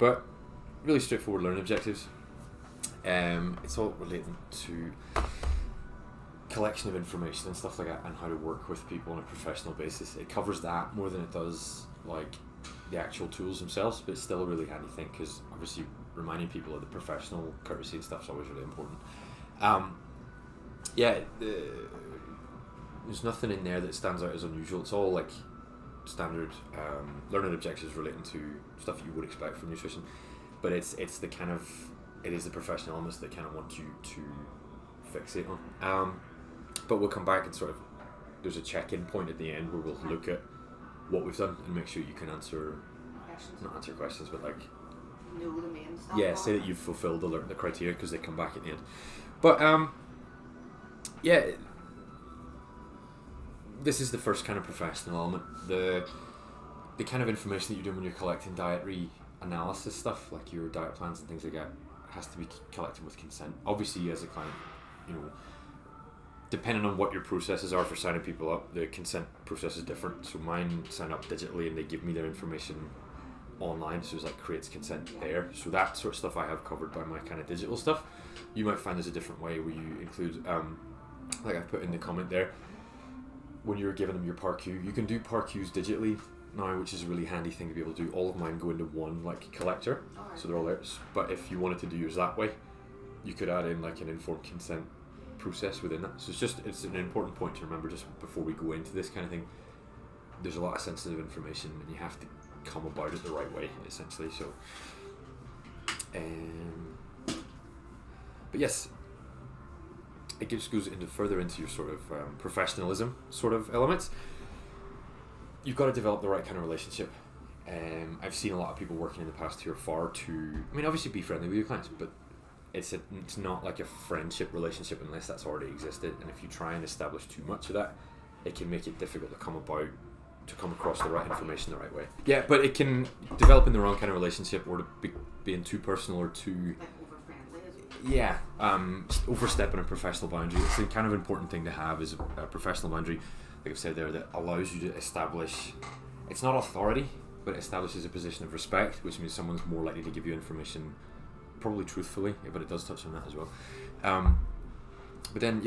But really straightforward learning objectives. It's all relating to collection of information and stuff like that, and how to work with people on a professional basis. It covers that more than it does like the actual tools themselves, but it's still a really handy thing, because obviously reminding people of the professional courtesy and stuff is always really important. There's nothing in there that stands out as unusual. It's all like standard learning objectives relating to stuff you would expect from nutrition, but it's the kind of, it is the professional elements that kind of want you to fixate on. But we'll come back and sort of, there's a check-in point at the end where we'll look at what we've done and make sure you can answer questions, but like know the main stuff. Yeah, say that you've fulfilled the criteria, because they come back at the end. But this is the first kind of professional element. The kind of information that you're doing when you're collecting dietary analysis stuff, like your diet plans and things like that, has to be collected with consent. Obviously, as a client, depending on what your processes are for signing people up, the consent process is different. So mine sign up digitally and they give me their information online, so it's like creates consent there. So that sort of stuff I have covered by my kind of digital stuff. You might find there's a different way where you include, like I put in the comment there, when you're giving them your PARQ, you can do PARQs digitally now, which is a really handy thing to be able to do. All of mine go into one like collector, so they're all there. But if you wanted to do yours that way, you could add in like an informed consent process within that. So it's an important point to remember just before we go into this kind of thing. There's a lot of sensitive information and you have to come about it the right way, essentially. So but yes, it just goes further into your sort of professionalism sort of elements. You've got to develop the right kind of relationship. I've seen a lot of people working in the past who are far too, obviously be friendly with your clients, but it's not like a friendship relationship unless that's already existed. And if you try and establish too much of that, it can make it difficult to come across the right information the right way. Yeah, but it can develop in the wrong kind of relationship, or to being too personal or too overstepping a professional boundary. It's a kind of important thing to have, is a professional boundary, like I've said there, that allows you to establish, it's not authority, but it establishes a position of respect, which means someone's more likely to give you information probably truthfully, but it does touch on that as well. But then,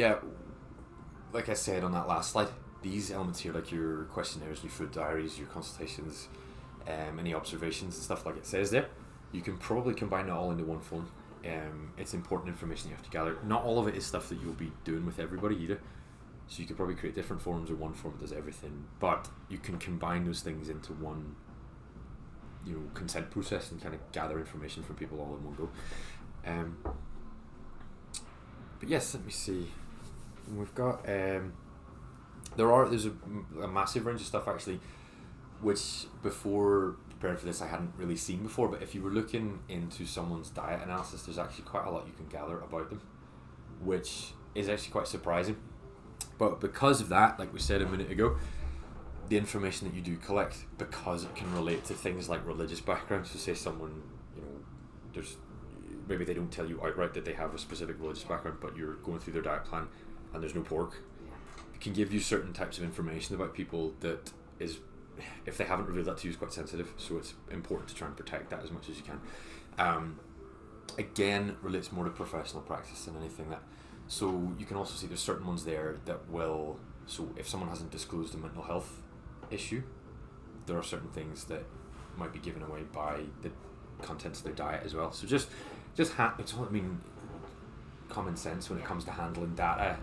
like I said on that last slide, these elements here, like your questionnaires, your food diaries, your consultations, any observations and stuff like it says there, you can probably combine it all into one form. It's important information you have to gather. Not all of it is stuff that you'll be doing with everybody either, so you could probably create different forms, or one form that does everything, but you can combine those things into one consent process and kind of gather information from people all in one go. But yes, let me see. We've got there's a massive range of stuff actually, which before preparing for this I hadn't really seen before. But if you were looking into someone's diet analysis, there's actually quite a lot you can gather about them, which is actually quite surprising. But because of that, like we said a minute ago, the information that you do collect, because it can relate to things like religious background. So say someone, maybe they don't tell you outright that they have a specific religious background, but you're going through their diet plan and there's no pork. It can give you certain types of information about people that is, if they haven't revealed that to you, is quite sensitive. So it's important to try and protect that as much as you can. Again, relates more to professional practice than anything that. So you can also see there's certain ones there that will, so if someone hasn't disclosed a mental health issue, there are certain things that might be given away by the contents of their diet as well. So it's all, common sense when it comes to handling data.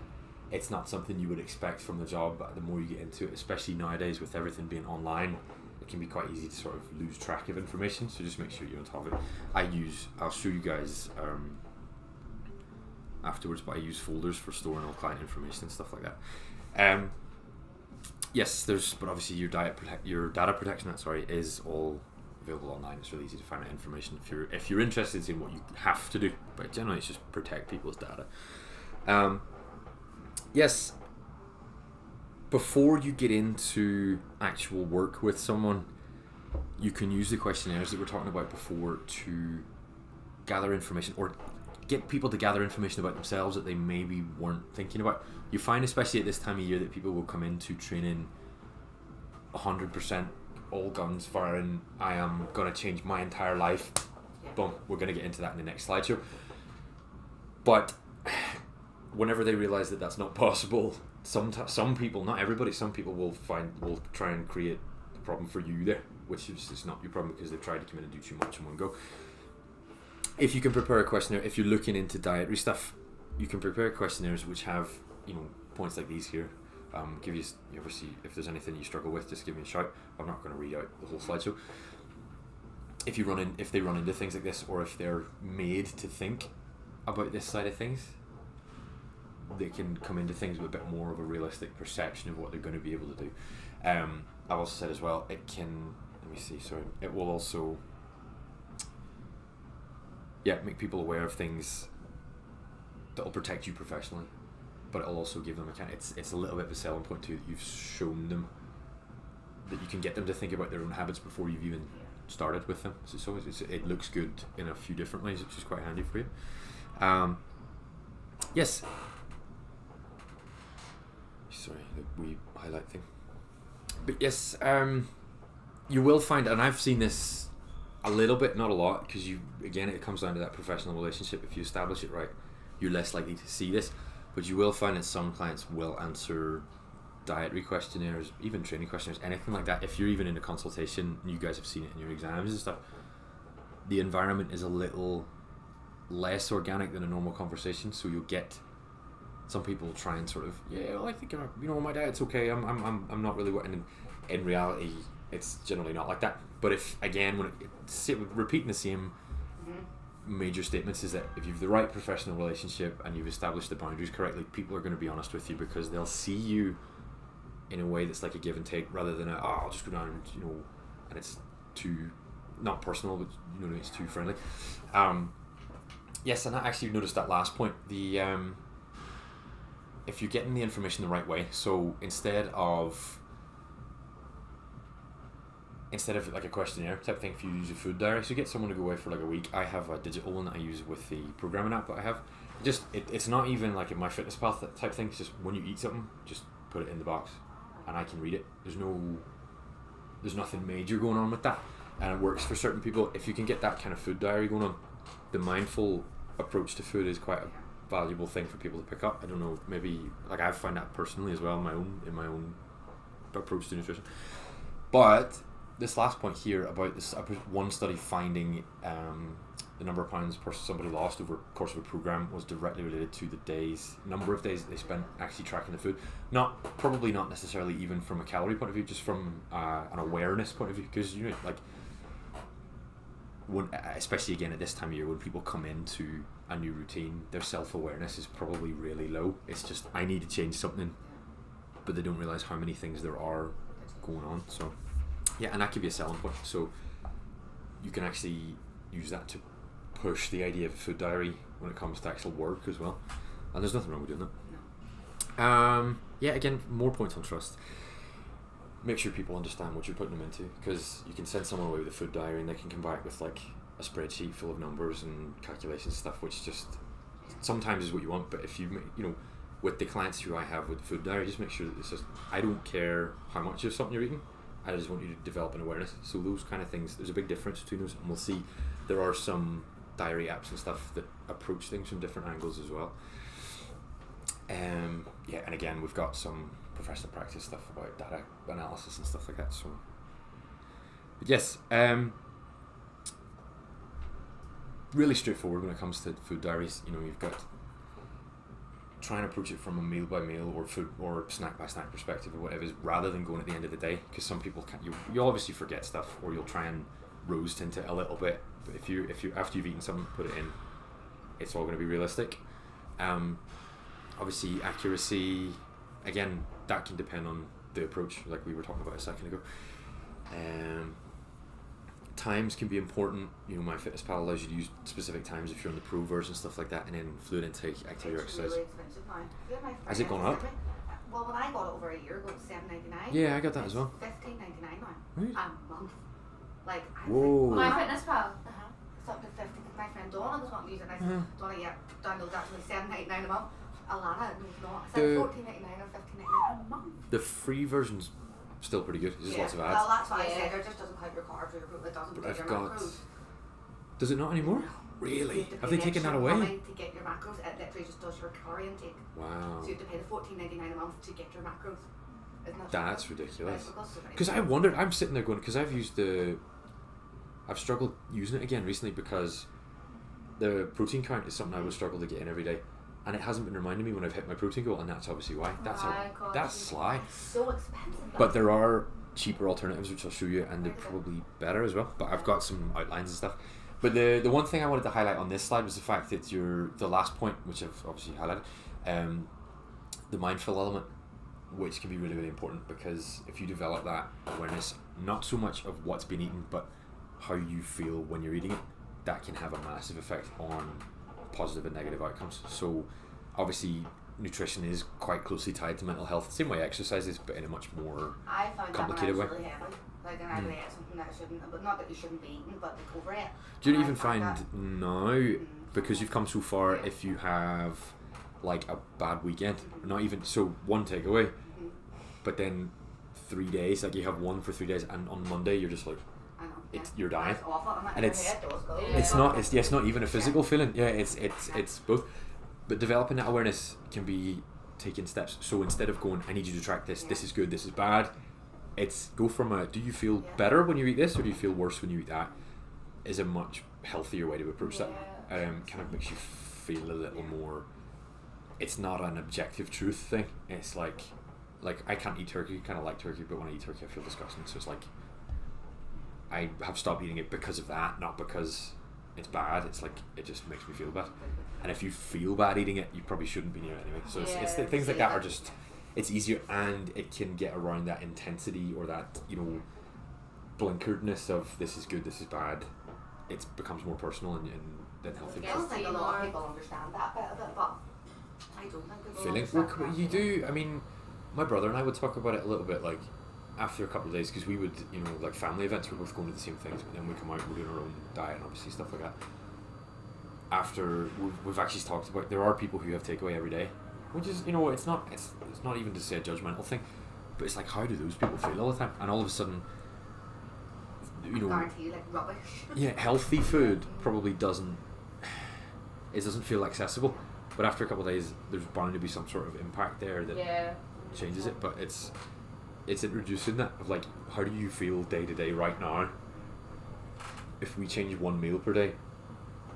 It's not something you would expect from the job, but the more you get into it, especially nowadays with everything being online, it can be quite easy to sort of lose track of information. So just make sure you're on top of it. I'll show you guys afterwards, but I use folders for storing all client information and stuff like that. Yes, but obviously your data protection is all available online. It's really easy to find out information if you're interested in what you have to do, but generally it's just protect people's data. Yes, before you get into actual work with someone, you can use the questionnaires that we're talking about before to gather information, or get people to gather information about themselves that they maybe weren't thinking about. You find, especially at this time of year, that people will come into training 100%, all guns firing, I am going to change my entire life, boom, we're going to get into that in the next slideshow. But whenever they realize that that's not possible, some people, not everybody, some people will try and create a problem for you there, which is not your problem because they've tried to come in and do too much in one go. If you can prepare a questionnaire, if you're looking into dietary stuff, you can prepare questionnaires which have, points like these here. Give you obviously, if there's anything you struggle with, just give me a shout. I'm not going to read out the whole slideshow. If they run into things like this, or if they're made to think about this side of things, they can come into things with a bit more of a realistic perception of what they're going to be able to do. I've also said as well, it will also make people aware of things that will protect you professionally, but it'll also give them it's a little bit of a selling point too, that you've shown them that you can get them to think about their own habits before you've even started with them. So it looks good in a few different ways, which is quite handy for you. Yes. Sorry, the wee highlight thing. But yes, you will find, and I've seen this a little bit, not a lot, because it comes down to that professional relationship. If you establish it right, you're less likely to see this. But you will find that some clients will answer dietary questionnaires, even training questionnaires, anything like that. If you're even in a consultation, you guys have seen it in your exams and stuff, the environment is a little less organic than a normal conversation. So you'll get some people try and sort of, I think my diet's okay. I'm not really, and in reality, it's generally not like that. But if again, repeating the same major statements, is that if you've the right professional relationship and you've established the boundaries correctly, people are going to be honest with you, because they'll see you in a way that's like a give and take, rather than I'll just go down and it's too not personal, but it's too friendly. Yes, and I actually noticed that last point, the if you're getting the information the right way, so instead of like a questionnaire type thing, if you use a food diary, so you get someone to go away for like a week. I have a digital one that I use with the programming app that I have. It's not even like a MyFitnessPal type thing. It's just when you eat something, just put it in the box and I can read it. There's nothing major going on with that, and it works for certain people. If you can get that kind of food diary going on, the mindful approach to food is quite a valuable thing for people to pick up. I don't know, maybe like I've found that personally as well in my own approach to nutrition. But this last point here about this one study finding the number of pounds somebody lost over the course of a program was directly related to the number of days that they spent actually tracking the food. Probably not necessarily even from a calorie point of view, just from an awareness point of view, because especially again at this time of year when people come into a new routine, their self-awareness is probably really low. It's just, I need to change something, but they don't realise how many things there are going on. So and that could be a selling point. So you can actually use that to push the idea of a food diary when it comes to actual work as well. And there's nothing wrong with doing that. Again, more points on trust. Make sure people understand what you're putting them into, because you can send someone away with a food diary and they can come back with like a spreadsheet full of numbers and calculations stuff, which just sometimes is what you want. But if you with the clients who I have with the food diary, just make sure that it's just, I don't care how much of something you're eating, I just want you to develop an awareness. So those kind of things, there's a big difference between those, and we'll see there are some diary apps and stuff that approach things from different angles as well. And again, we've got some professional practice stuff about data analysis and stuff like that. So, but yes, really straightforward when it comes to food diaries. You've got, try and approach it from a meal by meal or food or snack by snack perspective or whatever, rather than going at the end of the day, because some people you'll obviously forget stuff, or you'll try and roast into it a little bit. But if you after you've eaten something, put it in, it's all going to be realistic. Obviously accuracy, again, that can depend on the approach, like we were talking about a second ago. Times can be important. MyFitnessPal allows you to use specific times if you're on the pro version, stuff like that, and then fluid intake, activity exercise. Really expensive now. Has it gone up? Well, when I got it over a year ago, it was $7.99. Yeah, I got that as well. $15.99 now. Right. A month. Like, I Whoa. MyFitnessPal. It's up to 50, because my friend Donna was wanting to use it, and I said, Donna, download that, it's only $7.99 a month. Alana, no, it's not. I said $14.99 or $15.99 a month. The free version's still pretty good. There's just lots of ads. Well, that's why I said it just doesn't count your carbs or your food. It doesn't But take I've your got macros. Does it not anymore? Really? Have they taken that away? Money to get your macros. It literally just does your calorie intake. Wow. So you have to pay the $14.99 a month to get your macros. Isn't that That's stupid? ridiculous. Right, Because I wondered, I'm sitting there going, because I've struggled using it again recently because the protein count is something I would struggle to get in every day, and it hasn't been reminding me when I've hit my protein goal, and that's obviously why. That's sly. It's so expensive. But there are cheaper alternatives which I'll show you, and they're probably better as well. But I've got some outlines and stuff. But the one thing I wanted to highlight on this slide was the fact that the last point, which I've obviously highlighted, the mindful element, which can be really, really important, because if you develop that awareness, not so much of what's been eaten, but how you feel when you're eating it, that can have a massive effect on positive and negative outcomes. So obviously nutrition is quite closely tied to mental health, same way exercise is, but in a much more complicated way. Really heavy. Like, and I would eat something that I shouldn't, but not that you shouldn't be eating, but like over it. Do you even find now, because you've come so far, if you have like a bad weekend, not even, so one takeaway, but then 3 days, like you have one for 3 days, and on Monday you're just like, you're dying, and it's not even a physical feeling. Yeah, it's both. But developing that awareness can be taking steps. So instead of going, I need you to track this, this is good, this is bad, it's go from a, do you feel better when you eat this, or do you feel worse when you eat that, is a much healthier way to approach that. Kind of makes you feel a little more, it's not an objective truth thing. It's like I can't eat turkey, kind of like turkey, but when I eat turkey I feel disgusting. So it's like I have stopped eating it because of that, not because it's bad. It's like it just makes me feel bad, and if you feel bad eating it, you probably shouldn't be near it anyway. So it's the things like that are just, it's easier, and it can get around that intensity or that, you know, blinkeredness of this is good, this is bad. It becomes more personal and then healthy. I don't think a lot of people understand that bit of it, but I don't think people Feeling, understand you do. I mean, my brother and I would talk about it a little bit, like after a couple of days, because we would, you know, like family events, we're both going to the same things, but then we come out, we're doing our own diet and obviously stuff like that. After we've actually talked about, there are people who have takeaway every day, which is, you know, it's not even to say a judgmental thing, but it's like, how do those people feel all the time? And all of a sudden, you know, guarantee like rubbish. Yeah, healthy food probably doesn't feel accessible, but after a couple of days there's bound to be some sort of impact there that changes it. But it's introducing that of like, how do you feel day to day right now? If we change one meal per day,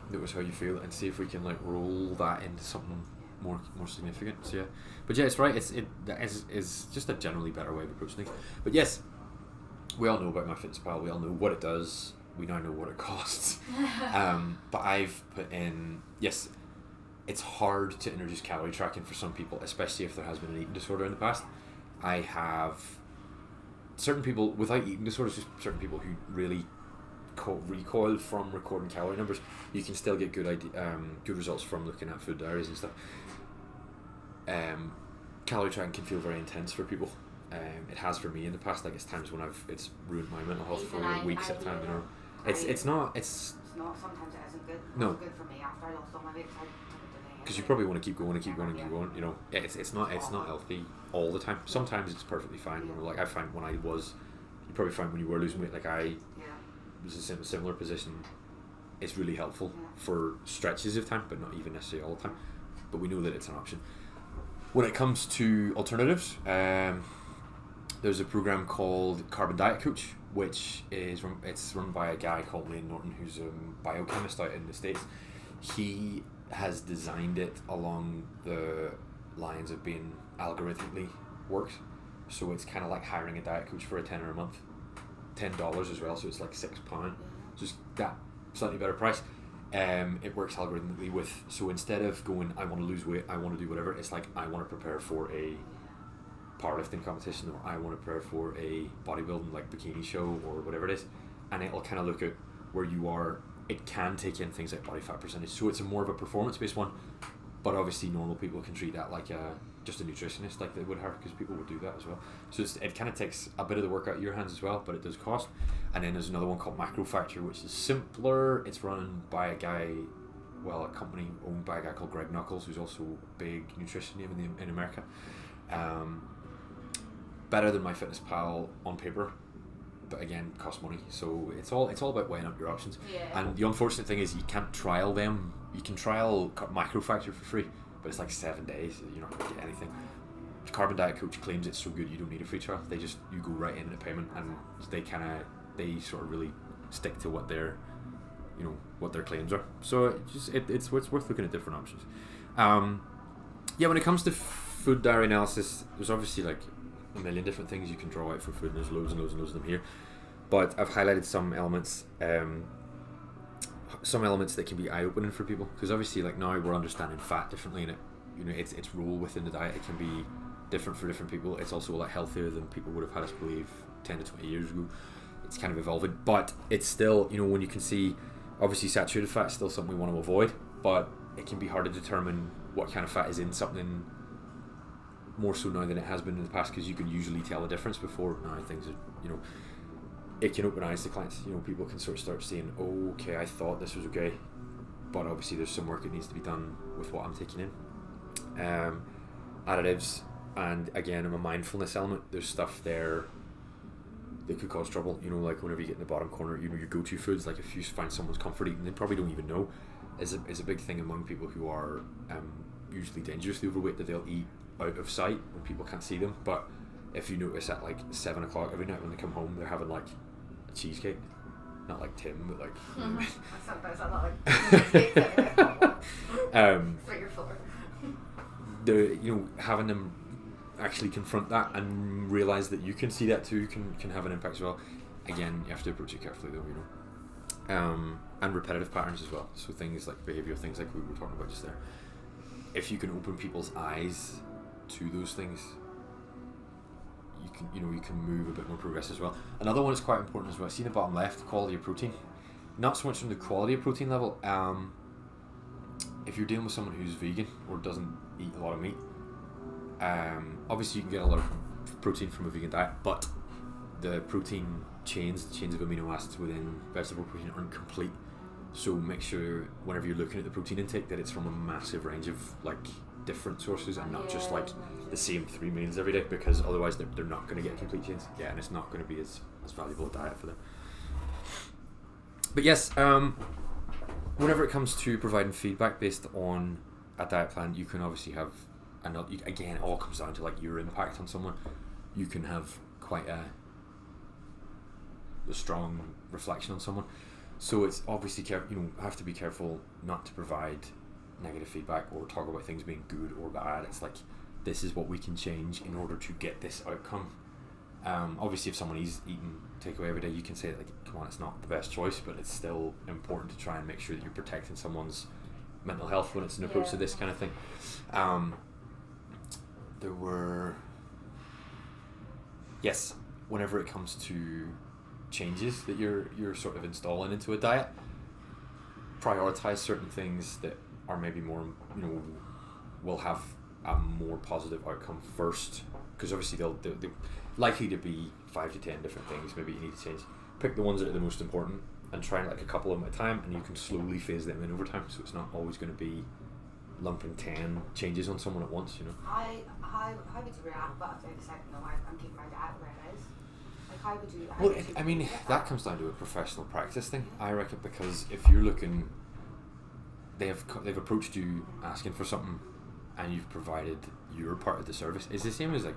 that was how you feel, and see if we can like roll that into something more significant. So yeah, but yeah, it's right. It's just a generally better way of approaching things. But yes, we all know about MyFitnessPal. We all know what it does. We now know what it costs. But I've put in, yes, it's hard to introduce calorie tracking for some people, especially if there has been an eating disorder in the past. I have certain people without eating disorders, just certain people who really recoil from recording calorie numbers. You can still get good results from looking at food diaries and stuff. Calorie tracking can feel very intense for people. It has for me in the past. Like, it's times when it's ruined my mental health for weeks at a time. You know, it's not. Sometimes it isn't good. It No. wasn't good for me after I lost all my weight. Because you probably want to keep going and keep going and keep going. You know, it's not healthy all the time. Sometimes it's perfectly fine. You know, like I find when I was, you probably find when you were losing weight, like I was in a similar position. It's really helpful for stretches of time, but not even necessarily all the time. But we know that it's an option. When it comes to alternatives, there's a program called Carbon Diet Coach, which is run by a guy called Wayne Norton, who's a biochemist out in the States. He has designed it along the lines of being algorithmically worked. So it's kind of like hiring a diet coach for a tenner a month, $10 as well. So it's like £6, just that slightly better price. It works algorithmically so instead of going, I want to lose weight, I want to do whatever, it's like, I want to prepare for a powerlifting competition, or I want to prepare for a bodybuilding like bikini show or whatever it is, and it'll kind of look at where you are. It can take in things like body fat percentage, so it's more of a performance based one, but obviously normal people can treat that like just a nutritionist, like they would have, because people would do that as well. So it kind of takes a bit of the work out of your hands as well, but it does cost. And then there's another one called Macro Factor, which is simpler. It's run by a company owned by a guy called Greg Nuckols, who's also a big nutrition name in America. Better than MyFitnessPal on paper, but again, cost money. So it's all about weighing up your options. Yeah. And the unfortunate thing is you can't trial them. You can trial Macrofactor for free, but it's like 7 days. You're not going to get anything. The Carbon Diet Coach claims it's so good you don't need a free trial. They just, you go right into payment, and they sort of really stick to what their claims are. So it's worth looking at different options. When it comes to food diary analysis, there's obviously like a million different things you can draw out for food, and there's loads and loads and loads of them here. But I've highlighted some elements that can be eye-opening for people, because obviously like now we're understanding fat differently, and its role within the diet, it can be different for different people. It's also a lot healthier than people would have had us believe 10 to 20 years ago. It's kind of evolving, but it's still, when you can see, obviously saturated fat is still something we want to avoid, but it can be hard to determine what kind of fat is in something, more so now than it has been in the past, because you can usually tell the difference. Before now, things are, it can open eyes to clients. People can sort of start saying, oh, okay, I thought this was okay, but obviously there's some work that needs to be done with what I'm taking in. Additives, and again, a mindfulness element. There's stuff there that could cause trouble. Like whenever you get in the bottom corner, your go-to foods, like if you find someone's comfort eating, they probably don't even know, is a big thing among people who are usually dangerously overweight, that they'll eat out of sight when people can't see them. But if you notice at like 7 o'clock every night when they come home, they're having like a cheesecake, not like Tim, but like That's not like cheesecake. 3 or 4. Having them actually confront that and realize that you can see that too can have an impact as well. Again, you have to approach it carefully though, and repetitive patterns as well. So things like behavioural things like we were talking about just there. If you can open people's eyes to those things, you can move a bit more progress as well. Another one is quite important as well. See the bottom left, quality of protein. Not so much from the quality of protein level. If you're dealing with someone who's vegan or doesn't eat a lot of meat, obviously you can get a lot of protein from a vegan diet, but the protein chains of amino acids within vegetable protein aren't complete. So make sure whenever you're looking at the protein intake that it's from a massive range of like different sources, and not just like the same 3 meals every day, because otherwise they're not going to get complete chains. Yeah, and it's not going to be as valuable a diet for them. But yes, whenever it comes to providing feedback based on a diet plan, you can obviously have again, it all comes down to like your impact on someone. You can have quite a strong reflection on someone. So it's obviously have to be careful not to provide negative feedback or talk about things being good or bad. It's like, this is what we can change in order to get this outcome. Obviously, if someone is eating takeaway every day, you can say like, come on, it's not the best choice, but it's still important to try and make sure that you're protecting someone's mental health when it's an approach to this kind of thing. Whenever it comes to changes that you're sort of installing into a diet, prioritize certain things that are maybe more, will have a more positive outcome first, because obviously they're likely to be 5 to 10 different things maybe you need to change. Pick the ones that are the most important and try like a couple of them at a time, and you can slowly phase them in over time, so it's not always going to be lumping 10 changes on someone at once. How would you react, but if they decide, no, I'm keeping my diet where it is? Like, how would you that comes down to a professional practice thing, I reckon, because if you're looking, they've approached you asking for something and you've provided your part of the service. It's the same as like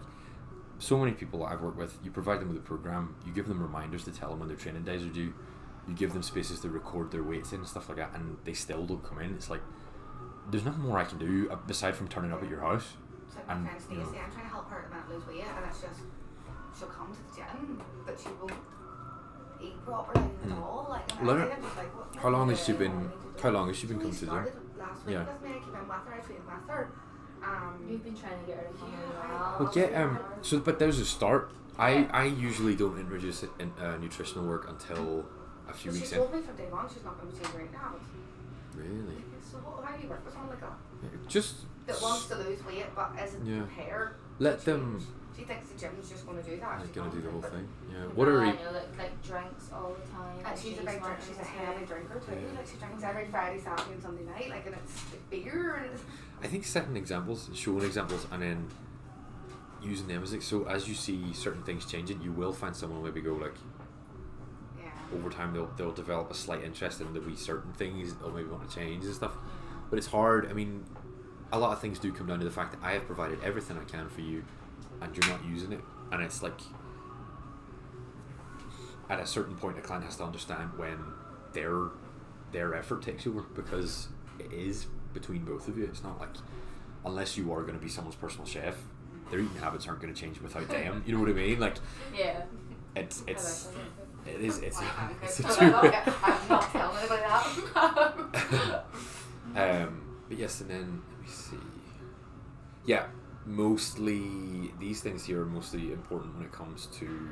so many people I've worked with. You provide them with a program, you give them reminders to tell them when their training days are due, you give them spaces to record their weights in and stuff like that, and they still don't come in. It's like, there's nothing more I can do aside from turning up at your house. It's like my friend Stacey, I'm trying to help her at the minute lose weight, and it's just, she'll come to the gym, but she won't eat properly at all. Like, I'm just like, how long has she been coming to the gym? Last week with me, I came in with her, I trained with her. You've been trying to get her to come in as well. But there's a start. I usually don't introduce nutritional work until a few weeks in. She told me from day one she's not going to change right now. Really? So how do you work with someone like that? That wants to lose weight but isn't prepared. Let them. She thinks the gym's just going to do that. They're going to do the whole thing. Yeah. What are you? Like drinks all the time. And she's a heavy drinker too. Like, she drinks every Friday, Saturday, and Sunday night. Like, and it's beer and it's. I think setting examples, showing examples, and then using them as so as you see certain things changing, you will find someone maybe go like, over time they'll develop a slight interest in the wee certain things they'll maybe want to change and stuff. But it's hard. I mean, a lot of things do come down to the fact that I have provided everything I can for you and you're not using it, and it's like at a certain point a client has to understand when their effort takes over, because it is between both of you. It's not like, unless you are going to be someone's personal chef, their eating habits aren't going to change without them. You know what I mean? Like, Yeah. it is it's a I'm not telling anybody that. but yes, and then let me see. Yeah, mostly these things here are mostly important when it comes to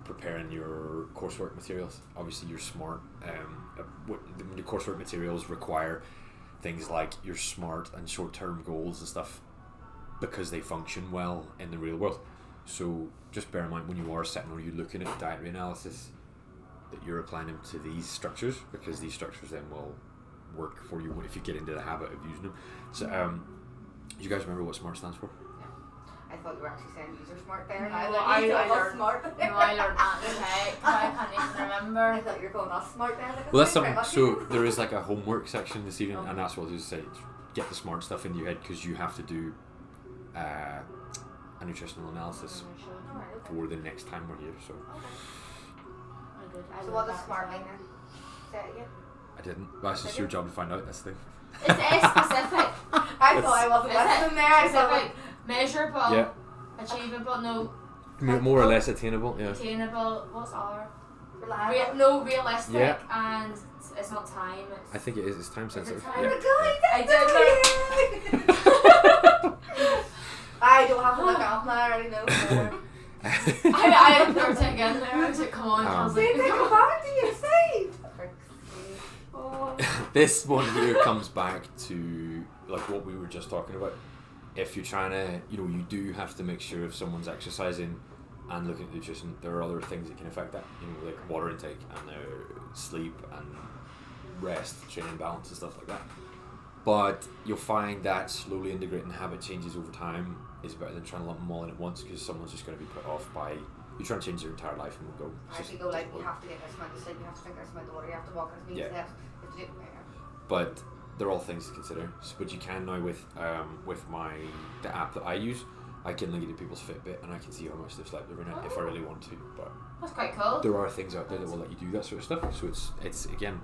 preparing your coursework materials. Obviously, you're smart. The coursework materials require things like your SMART and short-term goals and stuff, because they function well in the real world. So just bear in mind when you are sitting or you're looking at dietary analysis that you're applying them to these structures, because these structures then will work for you if you get into the habit of using them. So do you guys remember what SMART stands for? I thought you were actually saying user smart there. No, I learned smart. No, I learned that today. I can't even remember. I thought you were going off smart there. Well, that's something. So there is like a homework section this evening, and that's what I was say. Get the SMART stuff into your head, because you have to do a nutritional analysis for the next time we're here. So. So what does smart mean then? Say it again. I didn't. Well, it's just your job to find out. That's the thing. It's specific. I thought I wasn't listening there. I thought Specific, measurable, Yeah. achievable, no, More or less attainable. Yeah. attainable. What's our? reliable. Realistic, Yeah. and it's not time. It's I think it is. It's time sensitive. time? Yeah. I I don't have to look up now. I already know. I had never taken in there. I was like, come on. I was They like, come back to you, Steve. This one here comes back to like what we were just talking about. If you're trying to, you do have to make sure if someone's exercising and looking at nutrition, there are other things that can affect that. Like water intake and their sleep and rest, training balance and stuff like that. But you'll find that slowly integrating habit changes over time is better than trying to lump them all in at once, because someone's just going to be put off by you trying to change their entire life and will go. I actually go like, you have to get this amount of sleep, you have to drink this amount of water, you have to walk this many Yeah. steps. You have to do, But they're all things to consider. But you can now with the app that I use, I can link it to people's Fitbit and I can see how much they've slept every night if I really want to. But that's quite cool. there are things out there that will let you do that sort of stuff. So it's again,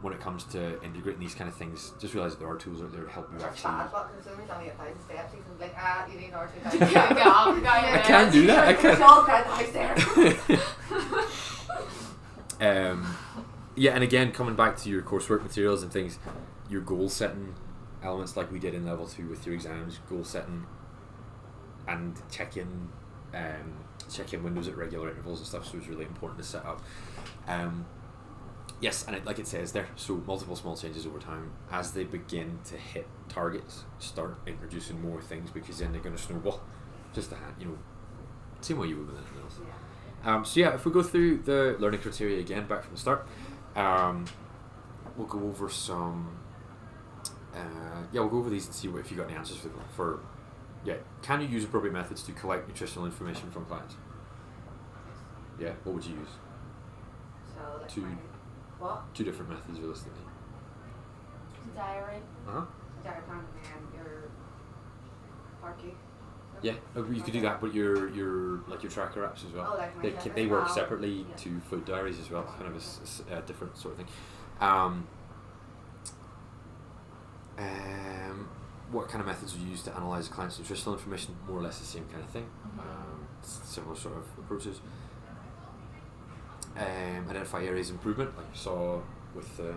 when it comes to integrating these kind of things, just realise that there are tools out there to help you Or actually. bad, but consumers only 1,000 steps, you can be like, you need our 2,000 Get steps. up, guy. I can do that. I It's can. all crowd the house there. Yeah, and again, coming back to your coursework materials and things, your goal setting elements, like we did in level 2 with your exams, goal setting and check in windows at regular intervals and stuff. So it's really important to set up. Yes, and like it says there, so multiple small changes over time as they begin to hit targets. Start introducing more things, because then they're going to snowball. Just a hand, same way you would with anything else. Yeah. So yeah, if we go through the learning criteria again, back from the start, we'll go over some. We'll go over these and see if you got any answers for. Can you use appropriate methods to collect nutritional information from clients? Yeah, what would you use? So, like Two. What? 2 different methods realistically. Diary. Diary plan and your parky. Yeah, you could do that, but your tracker apps as well. Oh, like my tracker. They work Oh, separately yeah. to food diaries as well. It's kind of a different sort of thing. What kind of methods would you use to analyse a client's nutritional information? More or less the same kind of thing. Similar sort of approaches. Identify areas of improvement, like you saw with the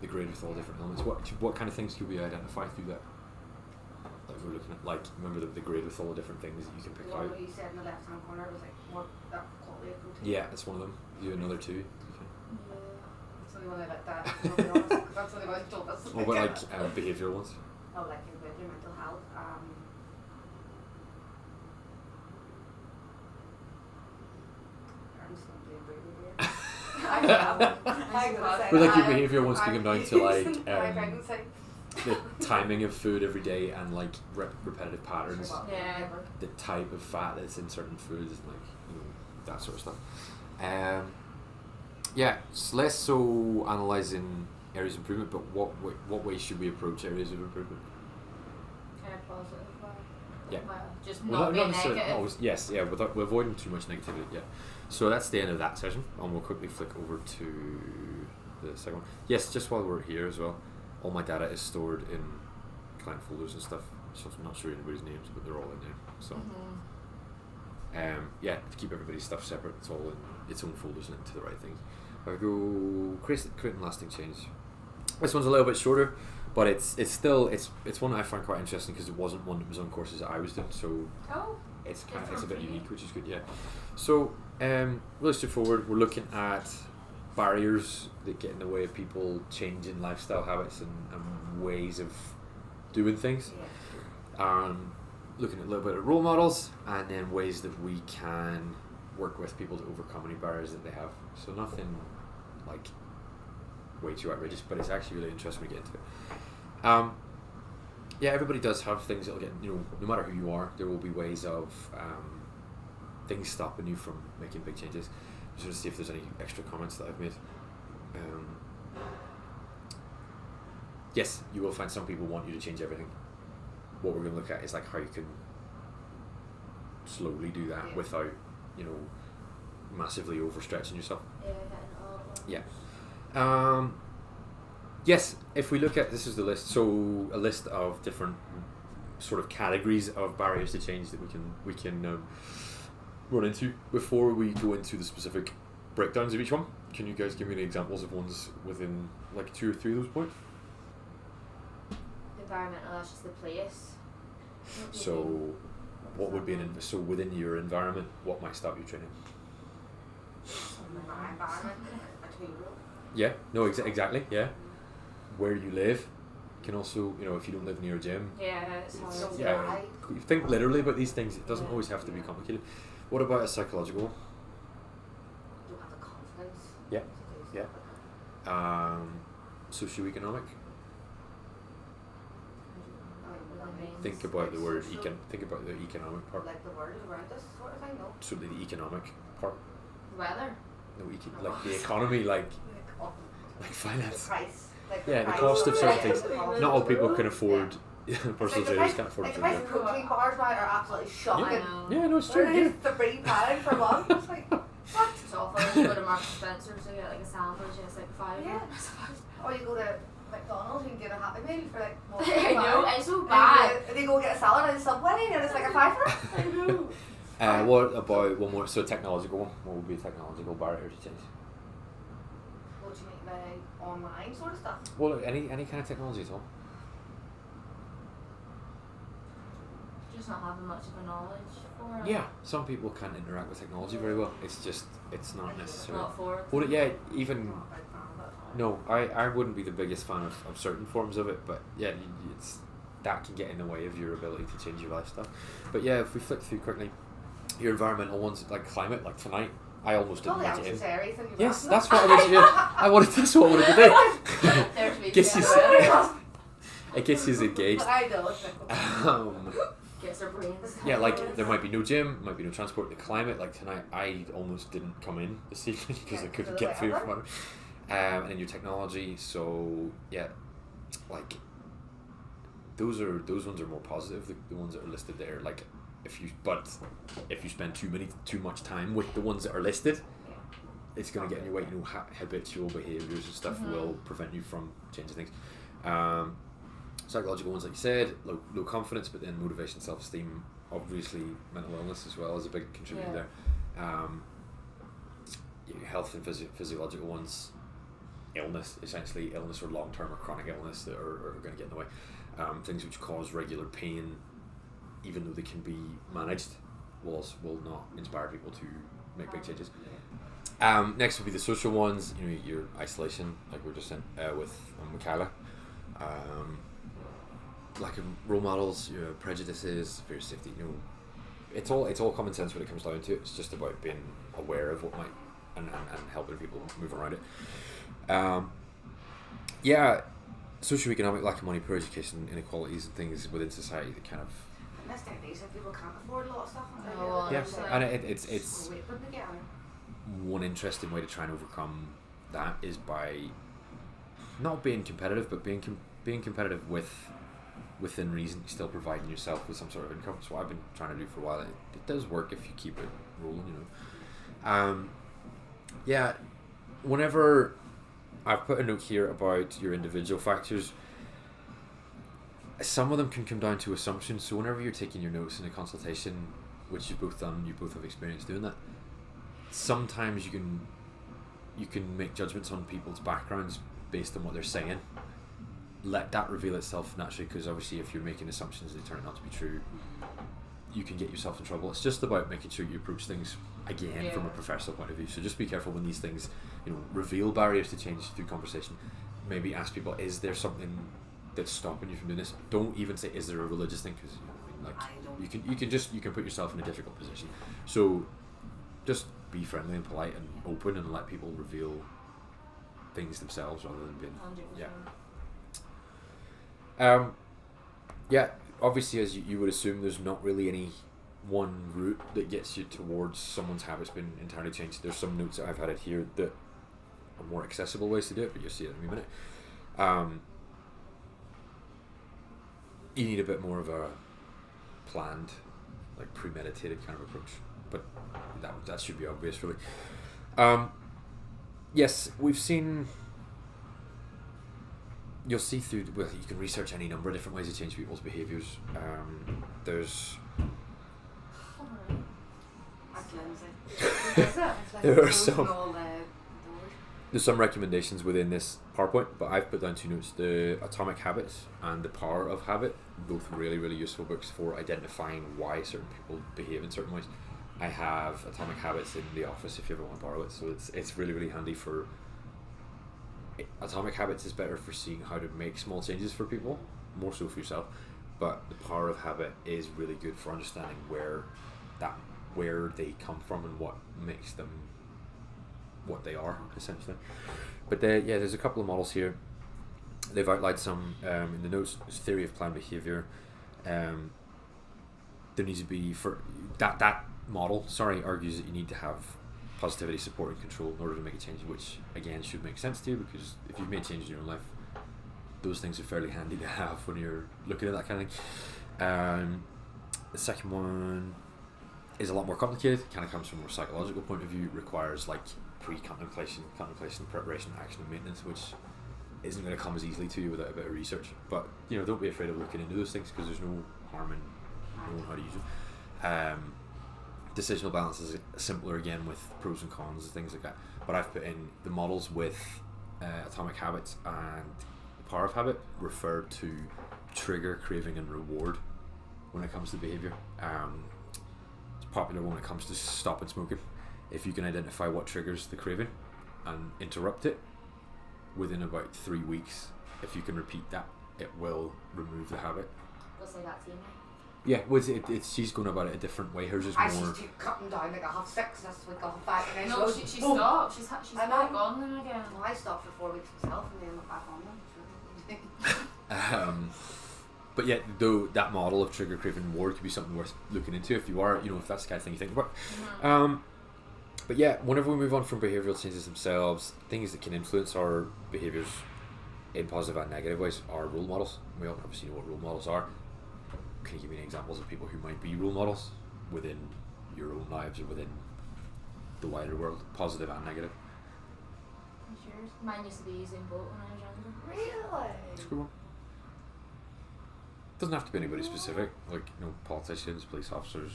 grade with all different elements. What kind of things could we identify through that? Like we're looking at, like, remember the grid with all the different things that you can pick The one out. where you said in the left hand corner was like more that quality of protein. Yeah, that's one of them. You do another 2. Okay. That's the only one I like that. To be honest, that's the only one I told us. What about like behavioural ones? Oh, like your mental health. I'm just not doing very good here. But like your behavioural ones can come down to like my pregnancy. the timing of food every day and like repetitive patterns, Yeah. the type of fat that's in certain foods, and like that sort of stuff. Yeah, it's less so analysing areas of improvement, but what way should we approach areas of improvement? Kind of positive. Yeah. Well, just Well, not being necessarily negative. always, yes, yeah, without avoiding too much negativity. Yeah. So that's the end of that session, and we'll quickly flick over to the second one. Yes, just while we're here as well, all my data is stored in client folders and stuff. So I'm not sure anybody's names, but they're all in there. So. Yeah, to keep everybody's stuff separate, it's all in its own folders linked to the right things. I go create and lasting change. This one's a little bit shorter, but it's still one that I find quite interesting because it wasn't one that was on courses that I was doing, so it's a bit unique, which is good. Yeah. So really straightforward. We're looking at barriers that get in the way of people changing lifestyle habits and ways of doing things. Looking at a little bit of role models and then ways that we can work with people to overcome any barriers that they have. So nothing like way too outrageous, but it's actually really interesting to get into it. Yeah, everybody does have things that'll get, no matter who you are, there will be ways of things stopping you from making big changes. I'm just going to see if there's any extra comments that I've made. Yes, you will find some people want you to change everything. What we're going to look at is like how you can slowly do that without, massively overstretching yourself. Yeah. Yes, if we look at, this is the list, so a list of different sort of categories of barriers to change that we can run into. Before we go into the specific breakdowns of each one, can you guys give me any examples of ones within like 2 or 3 of those points? Environmental, that's just the place. So what would be so within your environment, what might stop you training? My environment, a 2-year-old. Yeah, no, exactly, yeah. Where you live can also, if you don't live near a gym. Yeah, it's hard. Yeah, you think literally about these things. It doesn't always have to be complicated. What about a psychological one? You don't have the confidence. Yeah, to do yeah. stuff. Socioeconomic. Think about the word think about the economic part. Like the world around us, sort of thing, no? So the economic part. Weather. No, like the economy, like finance. The price. Like Yeah, the price. cost of certain Yeah, things. the cost. Not all people can afford. Personal the trainers price- can't afford like to the do price of that. protein bars now are absolutely shocking. Yeah, no, it's true. Yeah. £3 for one. It's like, what? It's awful. You go to Marks and Spencer's to get like a sandwich and it's like £5. Yeah. Or you go to McDonald's and get a Happy Meal for like I know, it's so And bad. then you go get a salad in Subway and it's like a £5. I know. What about one more? So technological one. What would be a technological barrier to change? What do you mean by online sort of stuff? Well, any kind of technology at all. Just not having much of a knowledge for it. Yeah, some people can interact with technology very well. It's not necessarily. Not for it. Well, yeah, even Not a big fan, but no, I wouldn't be the biggest fan of certain forms of it, but yeah, it's that can get in the way of your ability to change your lifestyle. But yeah, if we flick through quickly, your environmental ones like climate, like tonight, I almost all didn't the make it in. anxious areas and Yes, that's what I wanted to do. That's what I wanted to do. There's me. Gets you, Yeah. it gets you engaged. I know. It's like, Gets our brains. Yeah, like there might be no gym, might be no transport. The climate, like tonight, I almost didn't come in this evening because I couldn't get food from it. And then your technology, so yeah, like those ones are more positive. The ones that are listed there, like if you spend too much time with the ones that are listed, it's going to get in your way. Habitual behaviors and stuff will prevent you from changing things. Psychological ones, like you said, low confidence, but then motivation, self-esteem, obviously mental illness as well is a big contributor there. Health and physiological ones, illness or long-term or chronic illness that are going to get in the way. Things which cause regular pain, even though they can be managed, will not inspire people to make big changes. Next would be the social ones, your isolation, like we are just saying with Michaela. Lack of role models, your prejudices, fear of safety. It's all common sense when it comes down to it. It's just about being aware of what might and helping people move around it. Socioeconomic, lack of money, poor education, inequalities, and things within society that kind of. in this day and age, people can't afford a lot of stuff. No, Yeah, honestly. and it's Wait, but again, one interesting way to try and overcome that is by not being competitive, but being competitive within reason, still providing yourself with some sort of income. That's what I've been trying to do for a while. It does work if you keep it rolling, you know. Yeah, whenever I've put a note here about your individual factors, some of them can come down to assumptions. So whenever you're taking your notes in a consultation, which you've both done, you both have experience doing that, sometimes you can make judgments on people's backgrounds based on what they're saying. Let that reveal itself naturally, because obviously if you're making assumptions and they turn out to be true, you can get yourself in trouble. It's just about making sure you approach things again from a professional point of view. So just be careful when these things, you know, reveal barriers to change through conversation. Maybe ask people, is there something that's stopping you from doing this? Don't even say, is there a religious thing? Because you can put yourself in a difficult position. So just be friendly and polite and open, and let people reveal things themselves rather than being 100%. Obviously, as you would assume, there's not really any one route that gets you towards someone's habits being entirely changed. There's some notes that I've had here that are more accessible ways to do it, but you'll see it in a minute. You need a bit more of a planned, like premeditated kind of approach, but that should be obvious, really. Yes, we've seen. You'll see through. Well, you can research any number of different ways to change people's behaviours. There's. There's some recommendations within this PowerPoint, but I've put down two notes: the Atomic Habits and the Power of Habit. Both really, really useful books for identifying why certain people behave in certain ways. I have Atomic Habits in the office if you ever want to borrow it. So it's really, really handy for. Atomic Habits is better for seeing how to make small changes for people, more so for yourself. But the Power of Habit is really good for understanding where they come from and what makes them what they are, essentially. But there's a couple of models here. They've outlined some in the notes. There's theory of planned behavior. There needs to be for that model. Argues that you need to have positivity, support, and control in order to make a change, which again should make sense to you, because if you've made changes in your own life, those things are fairly handy to have when you're looking at that kind of thing. The second one is a lot more complicated. It kind of comes from a more psychological point of view. It requires like contemplation, preparation, action, and maintenance, which isn't going to come as easily to you without a bit of research. But don't be afraid of looking into those things, because there's no harm in knowing how to use it. Decisional balance is simpler, again, with pros and cons and things like that. But I've put in the models with Atomic Habits and the Power of Habit refer to trigger, craving, and reward when it comes to behaviour. It's a popular one when it comes to stopping smoking. If you can identify what triggers the craving and interrupt it within about 3 weeks, if you can repeat that, it will remove the habit. We'll say that to you. Yeah, well, she's going about it a different way. Hers is more. She's cutting down, like I have 6 this week, I'll have 5 and then No, she stopped. She's back on them again. Well, I stopped for 4 weeks myself and then went back on them. But yeah, though that model of trigger, craving, reward could be something worth looking into if you are, if that's the kind of thing you think about. Mm-hmm. But yeah, whenever we move on from behavioural changes themselves, things that can influence our behaviours in positive and negative ways are role models. We all obviously know what role models are. Can you give me any examples of people who might be role models within your own lives or within the wider world, positive and negative? Sure. Mine used to be Usain Bolt when I was younger. Really? That's a good one. Doesn't have to be anybody specific, like politicians, police officers,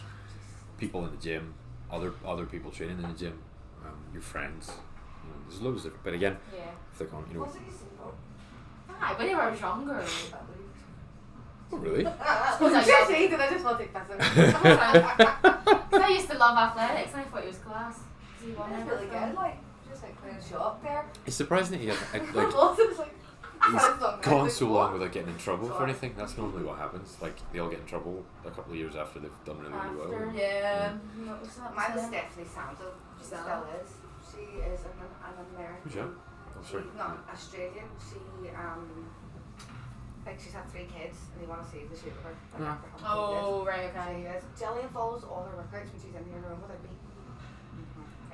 people in the gym, other people training in the gym, your friends. There's loads of different. But again, if they're going, Was it Usain Bolt? Aye, whenever I was younger. Oh really? Did I just want to take that? I used to love athletics and I thought he was class. He won That's really good, like, just like playing a show up there. It's surprising that he hasn't, he's gone so long without getting in trouble for anything. That's normally what happens. Like, they all get in trouble a couple of years after they've done really, really well. Yeah. Mine was Stephanie Sandel. She still is. She is an American. Who's that? Oh, sorry. She's not Australian. She, she's had 3 kids and they want to save the shape of her. Oh, right, okay. She is. Jillian follows all her workouts when she's in her room without me.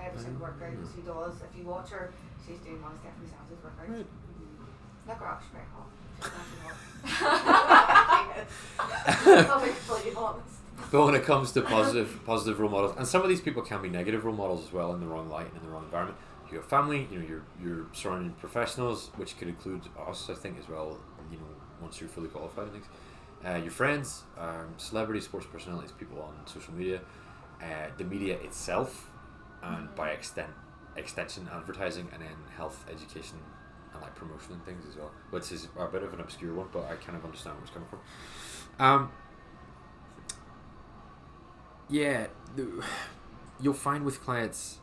every single workout. She does. If you watch her, she's doing one of Stephanie Sands' workouts. Right. Look her up, she's very hot. She's actually hot. I'll be completely honest. But when it comes to positive role models, and some of these people can be negative role models as well, in the wrong light and in the wrong environment. You have family, you're surrounding professionals, which could include us, I think, as well. Once you're fully qualified and things. Your friends, celebrities, sports personalities, people on social media, the media itself, and by extension advertising, and then health, education, and like promotion and things as well, which is a bit of an obscure one, but I kind of understand where it's coming from. You'll find with clients,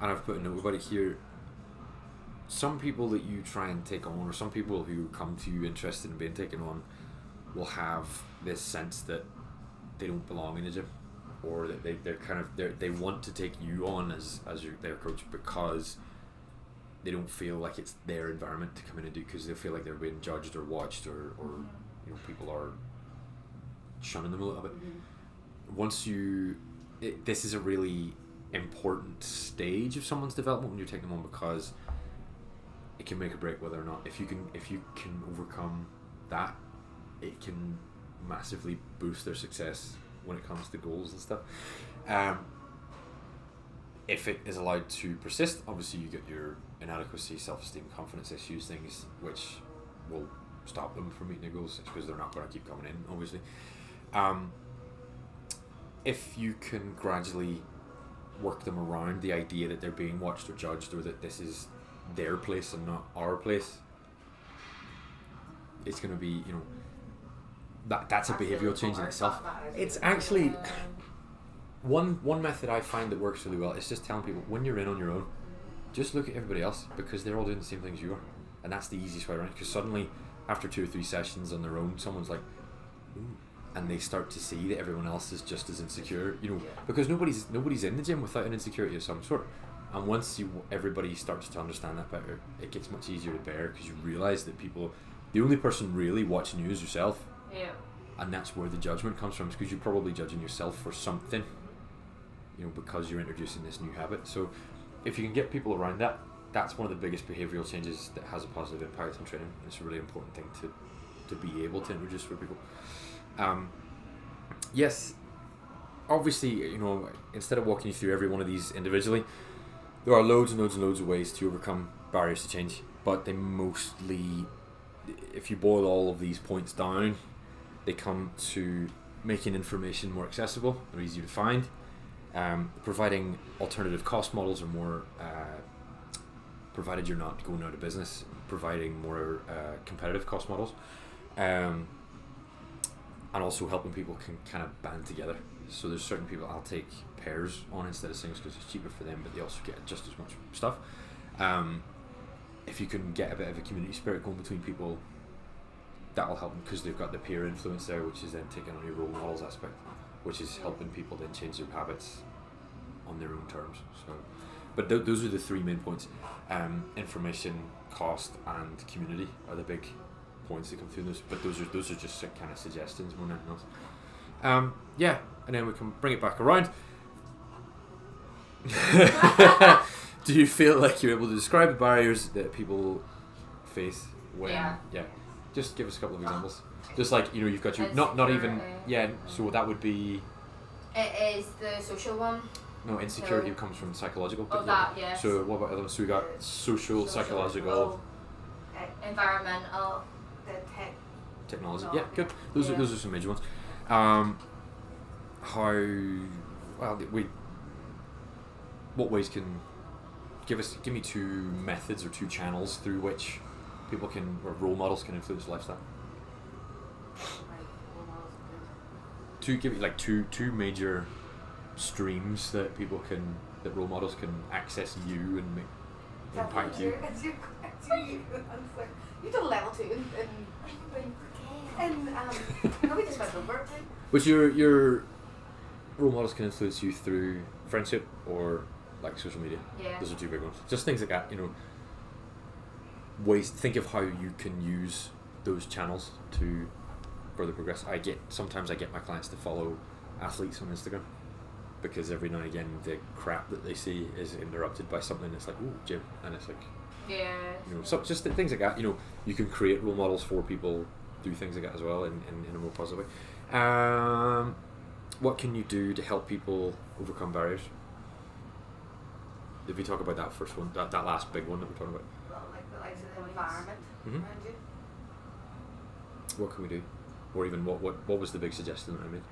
and I've put a note about it here, some people that you try and take on, or some people who come to you interested in being taken on, will have this sense that they don't belong in the gym, or that they want to take you on as their coach because they don't feel like it's their environment to come in and do, because they feel like they're being judged or watched, or people are shunning them a little bit. This is a really important stage of someone's development when you're taking them on, because it can make or break whether or not, if you can overcome that, it can massively boost their success when it comes to goals and stuff. If it is allowed to persist, obviously you get your inadequacy, self-esteem, confidence issues, things which will stop them from meeting their goals, because they're not going to keep coming in, obviously. If you can gradually work them around the idea that they're being watched or judged, or that this is their place and not our place, it's going to be, that's a behavioural change in itself. It's actually one method I find that works really well is just telling people, when you're in on your own, just look at everybody else, because they're all doing the same things you are, and that's the easiest way around it. Because suddenly, after 2 or 3 sessions on their own, someone's like, ooh, and they start to see that everyone else is just as insecure, because nobody's in the gym without an insecurity of some sort. And once everybody starts to understand that better, it gets much easier to bear, because you realise that the only person really watching you is yourself. Yeah. And that's where the judgment comes from, because you're probably judging yourself for something, because you're introducing this new habit. So if you can get people around that, that's one of the biggest behavioural changes that has a positive impact on training. It's a really important thing to be able to introduce for people. Yes, obviously, instead of walking you through every one of these individually, there are loads and loads and loads of ways to overcome barriers to change, but they mostly, if you boil all of these points down, they come to making information more accessible or easier to find, providing alternative cost models, or more, provided you're not going out of business, providing more competitive cost models, and also helping people can kind of band together. So there's certain people I'll take pairs on instead of singles, because it's cheaper for them, but they also get just as much stuff. If you can get a bit of a community spirit going between people, that'll help them, because they've got the peer influence there, which is then taking on your role models aspect, which is helping people then change their habits on their own terms. So, but those are the 3 main points. Information, cost, and community are the big points that come through those. But those are just kind of suggestions more than anything else. And then we can bring it back around. Do you feel like you're able to describe the barriers that people face when? Yeah. Just give us a couple of examples. Just like, you've got your not even so that would be. It is the social one. No, insecurity comes from psychological. But Yes. So what about others? So we got social, psychological, environmental, technology. Yeah, good. Those are some major ones. What ways can give me 2 methods or 2 channels through which people or role models can influence lifestyle? Give me like two major streams that role models can access you and impact you. You did a level 2 and we just went over it. Which your role models can influence you through friendship or like social media. Yeah. Those are 2 big ones. Just things like that, ways. Think of how you can use those channels to further progress. Sometimes I get my clients to follow athletes on Instagram, because every now and again the crap that they see is interrupted by something that's like, ooh, gym, and it's like, Yeah. you know, so just things like that. You know, you can create role models for people, do things like that as well in a more positive way. What can you do to help people overcome barriers? If we talk about that first one, that last big one that we're talking about, Well, like the likes of the environment Mhm. around you. what can we do? Or even what was the big suggestion that I made?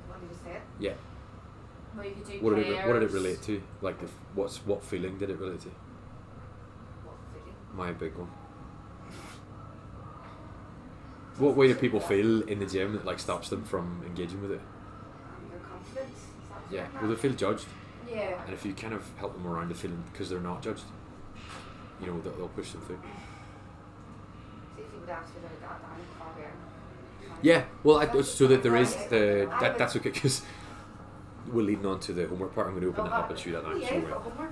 What did you say? Yeah. Well, you could do What did it pairs. relate to? Like what feeling did it relate to? What feeling? My big one. What way do people feel in the gym that like stops them from engaging with it? Their confidence. Is that what Yeah, you're well, they feel judged, Yeah. and if you kind of help them around the feeling because they're not judged, you know, they'll push them through. See if you would ask for that down before here. Yeah, well, so that there is that's okay because we're leading on to the homework part. I'm going to open it up and show you that now. Oh, yeah, So, you've got homework.